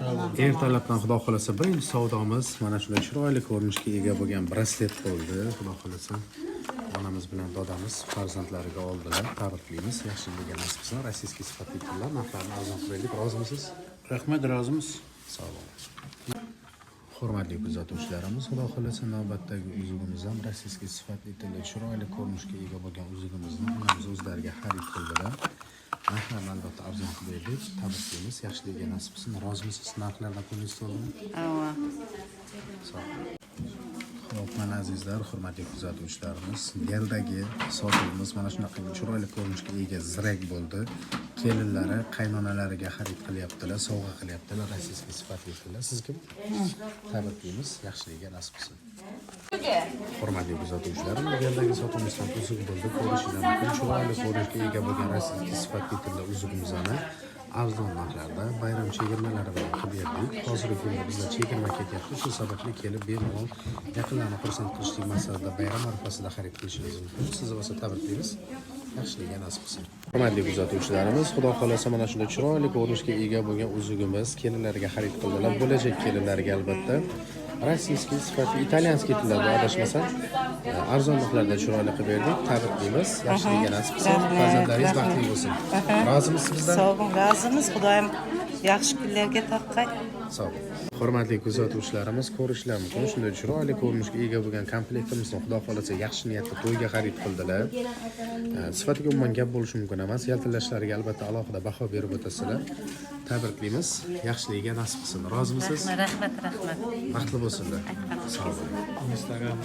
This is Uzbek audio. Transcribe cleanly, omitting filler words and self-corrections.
Ertalabdan xudo xolasa birinchi savdomiz mana shunday chiroyli ko'rinishga ega bo'lgan braslet bo'ldi. Xudo xolasa onamiz bilan dodamiz farzandlariga oldilar. Tabriklaymiz. Yaxshiligiga nasib qilsin. Rossiyskiy sifatli pullar narxlarini arzon qildik. Rozimisiz? Rahmat, rozimiz. Sog' bo'ling. Hurmatli kuzatuvchilarimiz, xudo xolasa navbatdagi uzugimiz ham rossiyskiy sifatli tilda chiroyli ko'rinishga ega bo'lgan uzugimizni onamiz o'zlariga xarid qildilar. Narxlarni albatta arzon qilib berdik. Tabriklaymiz. Yaxshiligiga nasib qilsin. Rozimisiz? Narxlardan qo'lingiz to'ldimi? Sog' bo'ling. Xo'p, mana azizlar, hurmatli kuzatuvchilarimiz, Geldagi sotuvimiz mana shunaqa chiroyli ko'rinishga ega zirak bo'ldi. Kelinlari qaynonalariga xarid qilyaptilar, sovg'a qilyaptilar, rossiyskiy sifatli tillar. Siz kim? Tabriklaymiz. Yaxshiligiga nasib qilsin. Hurmatli kuzatuvchilarimiz, Geldagi sotuvimiz ham uzuk bo'ldi. Ko'rishingiz mumkin. Chiroyli ko'rinishga ega bo'lgan rossiyskiy sifatli tilda uzugimizni arzon narxlarda bayram chegirmalari bilan qilib berdik. Hozirgi kunda bizda chegirma ketyapti. Shu sababli kelib bemalol yaqinlarni xursand qilishlik maqsadida bayram arafasida xarid qilishingiz mumkin. Sizni bo'lsa tabriklaymiz. Yaxshiligiga nasib qilsin. Hurmatli kuzatuvchilarimiz, xudo xolasa mana shunday chiroyli ko'rinishga ega bo'lgan uzugimiz kelinlariga xarid qildilar. Bo'lajak kelinlarga albatta rossiyskiy sifatli italyanskiy tillarda adashmasam arzon narxlarda chiroyli qilib berdik. Tabriklaymiz. Yaxshiligiga nasib qilsin. Farzandlaringiz baxtli bo'lsin. Rozimisiz bizdan? Sog' bo'ling, rozimiz. Xudoyim yaxshi kunlarga taqay. Sog' bo'ling. Hurmatli kuzatuvchilarimiz, ko'rishlar mumkin. Shunday chiroyli ko'rinishga ega bo'lgan komplektimizni xudo xolasa yaxshi niyatda to'yga xarid qildilar. Sifatiga umuman gap bo'lishi mumkin emas. Yaltilashlariga albatta alohida baho berib o'tasizlar. Tabriklaymiz. Yaxshiligiga nasib qilsin. Rozimisiz? Rahmat. Baxtli bo'lsinlar. Sog' bo'ling.